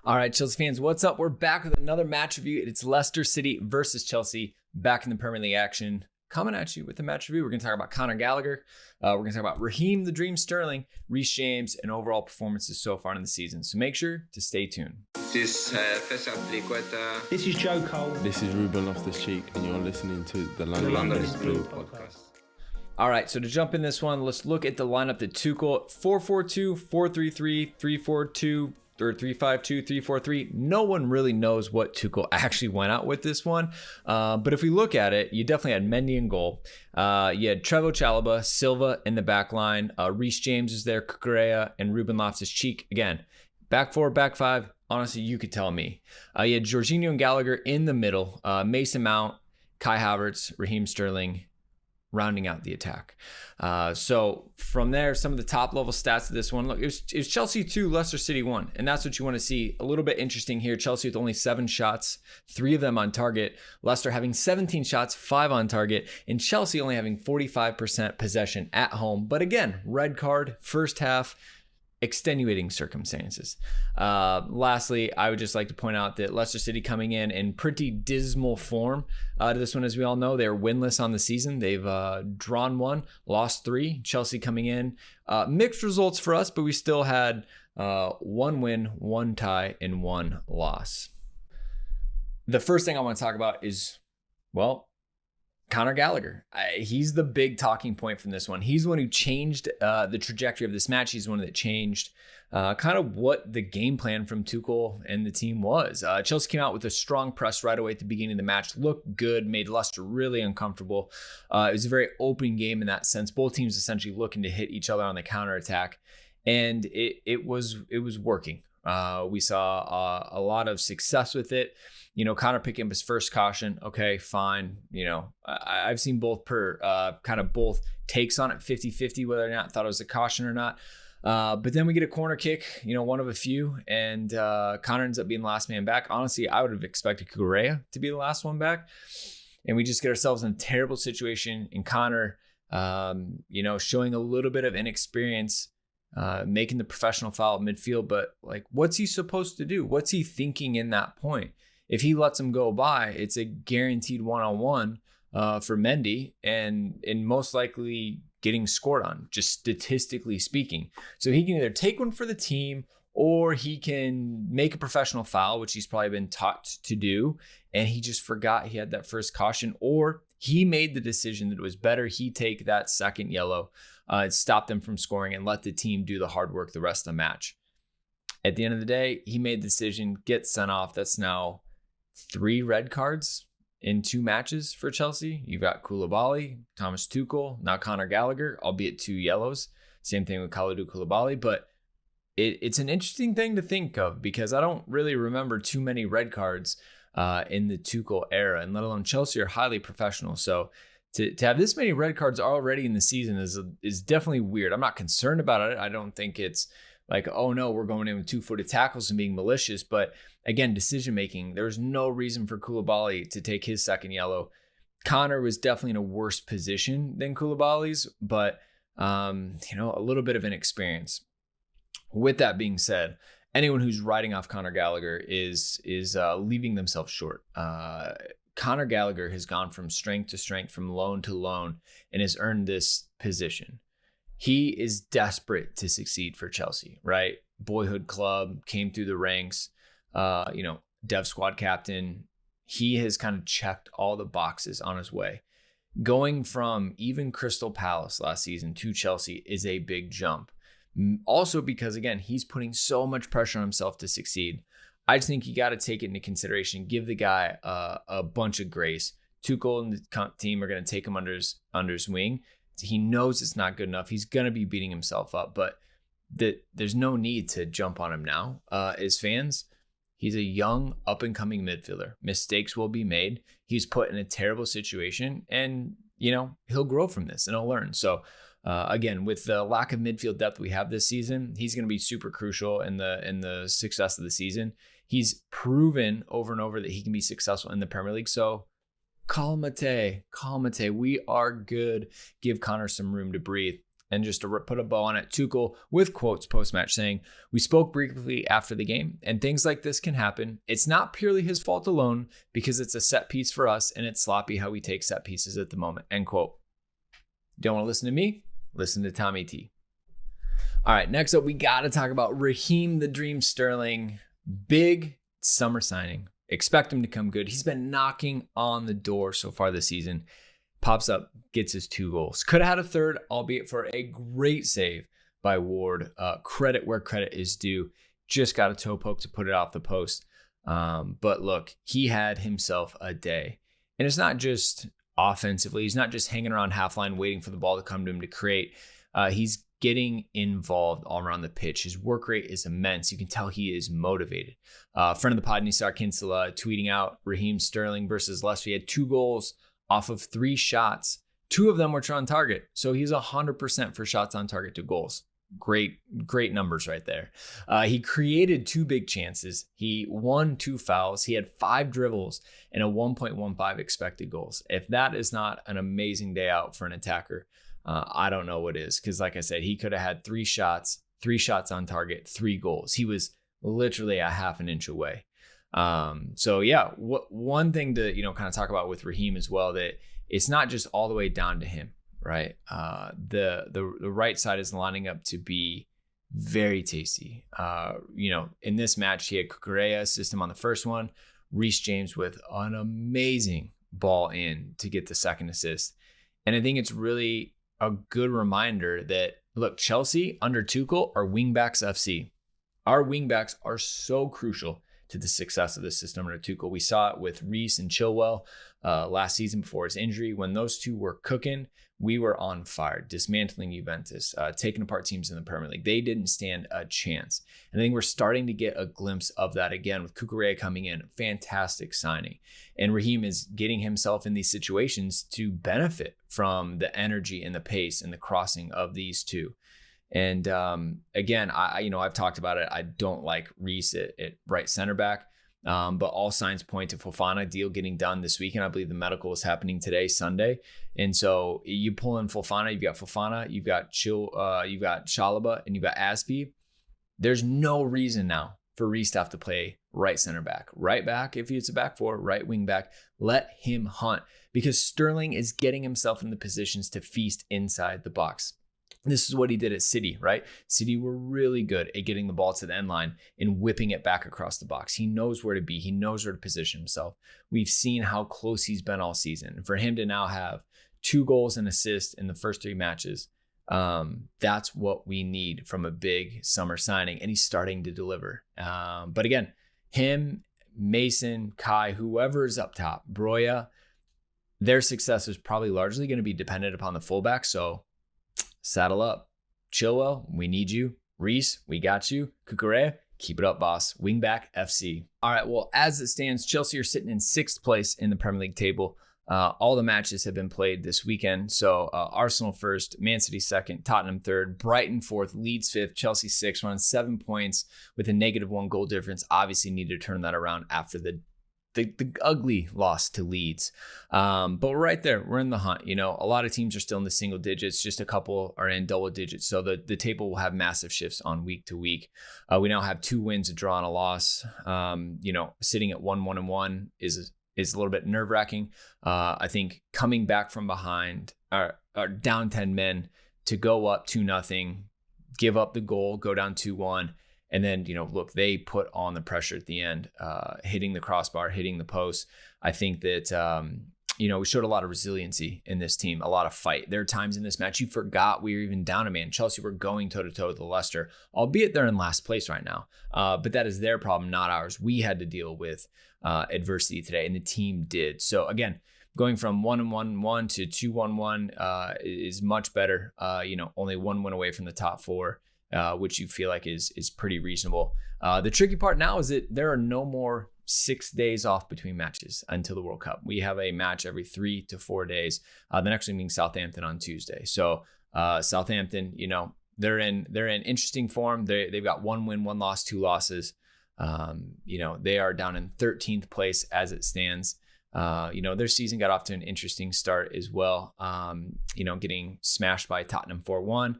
All right, Chelsea fans, what's up? We're back with another match review. It's Leicester City versus Chelsea, back in the Premier League action. Coming at you with the match review. We're going to talk about Conor Gallagher. We're going to talk about Raheem the Dream Sterling, Reece James, and overall performances so far in the season. So make sure to stay tuned. This is Joe Cole. This is Ruben Loftus-Cheek, and you're listening to the London is Blue podcast. All right, so to jump in this one, let's look at the lineup that Tuchel, 4-4-2, 4-3-3, 3-4-2, or 3-5-2, 3-4-3. No one really knows what Tuchel actually went out with this one. But if we look at it, you definitely had Mendy in goal. You had Trevoh Chalobah, Silva in the back line. Reece James is there, Cucurella, and Ruben Loftus-Cheek. Again, back four, back five. Honestly, you could tell me. You had Jorginho and Gallagher in the middle. Mason Mount, Kai Havertz, Raheem Sterling, rounding out the attack. So from there, some of the top level stats of this one. Look, it was Chelsea 2, Leicester City 1. And that's what you want to see. A little bit interesting here. Chelsea with only 7 shots, 3 of them on target. Leicester having 17 shots, 5 on target. And Chelsea only having 45% possession at home. But again, red card, first half, extenuating circumstances. Lastly, I would just like to point out that Leicester City coming in pretty dismal form to this one. As we all know, they're winless on the season. They've drawn 1, lost 3. Chelsea coming in, mixed results for us, but we still had 1 win, 1 tie, and 1 loss. The first thing I want to talk about is, well, Conor Gallagher. He's the big talking point from this one. He's the one who changed the trajectory of this match. He's the one that changed kind of what the game plan from Tuchel and the team was. Chelsea came out with a strong press right away at the beginning of the match. Looked good, made Leicester really uncomfortable. It was a very open game in that sense. Both teams essentially looking to hit each other on the counterattack. And it was working. We saw a lot of success with it. You know, Conor picking up his first caution. Okay, fine. You know, I've seen both both takes on it, 50-50, whether or not thought it was a caution or not. But then we get a corner kick, you know, one of a few, and Conor ends up being the last man back. Honestly, I would have expected Cucurella to be the last one back. And we just get ourselves in a terrible situation. And Conor, showing a little bit of inexperience, making the professional foul at midfield. But like, what's he supposed to do? What's he thinking in that point? If he lets him go by, it's a guaranteed one-on-one for Mendy and most likely getting scored on, just statistically speaking. So he can either take one for the team or he can make a professional foul, which he's probably been taught to do. And he just forgot he had that first caution, or he made the decision that it was better he take that second yellow, stop them from scoring and let the team do the hard work the rest of the match. At the end of the day, he made the decision, get sent off. That's now 3 red cards in 2 matches for Chelsea. You've got Koulibaly, Thomas Tuchel, now Conor Gallagher, albeit 2 yellows. Same thing with Kalidou Koulibaly. But it's an interesting thing to think of because I don't really remember too many red cards in the Tuchel era, and let alone Chelsea are highly professional. So to have this many red cards already in the season is definitely weird. I'm not concerned about it. I don't think it's like, oh no, we're going in with 2-footed tackles and being malicious. But again, decision making, there's no reason for Koulibaly to take his second yellow. Conor was definitely in a worse position than Koulibaly's, but a little bit of inexperience. With that being said, anyone who's riding off Conor Gallagher is leaving themselves short. Conor Gallagher has gone from strength to strength, from loan to loan, and has earned this position. He is desperate to succeed for Chelsea, right? Boyhood club, came through the ranks, dev squad captain. He has kind of checked all the boxes on his way. Going from even Crystal Palace last season to Chelsea is a big jump. Also because, again, he's putting so much pressure on himself to succeed. I just think you got to take it into consideration, give the guy a bunch of grace. Tuchel and the team are going to take him under his wing. He knows it's not good enough. He's going to be beating himself up, but there's no need to jump on him now. As fans, he's a young, up-and-coming midfielder. Mistakes will be made. He's put in a terrible situation, and, he'll grow from this and he'll learn. So, again, with the lack of midfield depth we have this season, he's going to be super crucial in the success of the season. He's proven over and over that he can be successful in the Premier League. So, calmate. We are good. Give Conor some room to breathe. And just to put a bow on it, Tuchel with quotes post-match saying, "We spoke briefly after the game, and things like this can happen. It's not purely his fault alone because it's a set piece for us, and it's sloppy how we take set pieces at the moment." End quote. Don't want to listen to me? Listen to Tommy T. All right, next up, we got to talk about Raheem the Dream Sterling. Big summer signing. Expect him to come good. He's been knocking on the door so far this season. Pops up, gets his 2 goals. Could have had a third, albeit for a great save by Ward. Credit where credit is due. Just got a toe poke to put it off the post. But look, he had himself a day. And it's not just offensively. He's not just hanging around half line waiting for the ball to come to him to create. He's getting involved all around the pitch. His work rate is immense. You can tell he is motivated. Friend of the pod, Nisar Kinsella, tweeting out Raheem Sterling versus Leicester. He had 2 goals off of 3 shots. 2 of them were on target. So he's 100% for shots on target to goals. Great numbers right there. He created 2 big chances. He won 2 fouls. He had 5 dribbles and a 1.15 expected goals. If that is not an amazing day out for an attacker, I don't know what is. Because like I said, he could have had 3 shots on target, 3 goals. He was literally a half an inch away. So yeah, one thing to, kind of talk about with Raheem as well, that it's not just all the way down to him, right? The right side is lining up to be very tasty. In this match, he had Cucurella assist him on the first one, Reece James with an amazing ball in to get the second assist. And I think it's really a good reminder that, look, Chelsea under Tuchel are wingbacks FC. Our wingbacks are so crucial to the success of the system under Tuchel. We saw it with Reece and Chilwell last season before his injury. When those 2 were cooking, we were on fire, dismantling Juventus, taking apart teams in the Premier League. They didn't stand a chance. And I think we're starting to get a glimpse of that again with Cucurella coming in. Fantastic signing. And Raheem is getting himself in these situations to benefit from the energy and the pace and the crossing of these 2. And again, I've talked about it. I don't like Reece at right center back, but all signs point to Fofana deal getting done this weekend. I believe the medical is happening today, Sunday. And so you pull in Fofana, you've got Chalobah, and you've got Aspie. There's no reason now for Reece to have to play right center back, right back if it's a back 4, right wing back. Let him hunt, because Sterling is getting himself in the positions to feast inside the box. This is what he did at City, right? City were really good at getting the ball to the end line and whipping it back across the box. He knows where to be. He knows where to position himself. We've seen how close he's been all season. And for him to now have 2 goals and assists in the first 3 matches, that's what we need from a big summer signing. And he's starting to deliver. But again, him, Mason, Kai, whoever's up top, Broya, their success is probably largely going to be dependent upon the fullback. So saddle up. Chilwell, we need you. Reece, we got you. Cucurella, keep it up, boss. Wingback FC. All right, well, as it stands, Chelsea are sitting in 6th place in the Premier League table. All the matches have been played this weekend. So Arsenal first, Man City second, Tottenham third, Brighton fourth, Leeds fifth, Chelsea sixth, running 7 points with a -1 goal difference. Obviously need to turn that around after the ugly loss to Leeds. But we're right there. We're in the hunt. A lot of teams are still in the single digits. Just a couple are in double digits. So the table will have massive shifts on week to week. We now have 2 wins, a draw, and a loss. Sitting at 1-1-1 is a little bit nerve-wracking. I think coming back from behind, or down 10 men, to go up 2-0, give up the goal, go down 2-1. And then, look, they put on the pressure at the end, hitting the crossbar, hitting the post. I think that, we showed a lot of resiliency in this team, a lot of fight. There are times in this match you forgot we were even down a man. Chelsea were going toe-to-toe with Leicester, albeit they're in last place right now. But that is their problem, not ours. We had to deal with adversity today, and the team did. So, again, going from 1-1-1 to 2-1-1 is much better. Only 1 win away from the top 4. Which you feel like is pretty reasonable. The tricky part now is that there are no more 6 days off between matches until the World Cup. We have a match every 3 to 4 days. The next one being Southampton on Tuesday. So Southampton, they're in interesting form. They've got 1 win, 1 loss, 2 losses. They are down in 13th place as it stands. Their season got off to an interesting start as well. Getting smashed by Tottenham 4-1.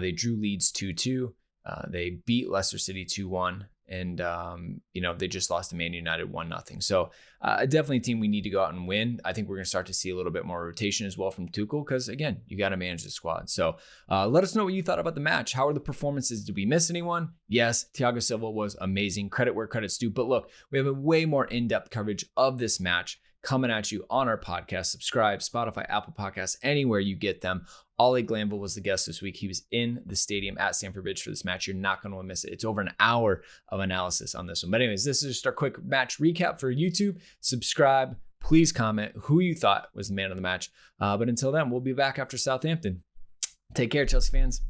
They drew Leeds 2-2. They beat Leicester City 2-1. And, they just lost to Man United 1-0. So definitely a team we need to go out and win. I think we're going to start to see a little bit more rotation as well from Tuchel because, again, you got to manage the squad. So let us know what you thought about the match. How are the performances? Did we miss anyone? Yes, Thiago Silva was amazing. Credit where credit's due. But look, we have a way more in-depth coverage of this match coming at you on our podcast. Subscribe, Spotify, Apple Podcasts, anywhere you get them. Ollie Glanville was the guest this week. He was in the stadium at Stamford Bridge for this match. You're not going to miss it. It's over an hour of analysis on this one. But anyways, this is just our quick match recap for YouTube. Subscribe. Please comment who you thought was the man of the match. But until then, we'll be back after Southampton. Take care, Chelsea fans.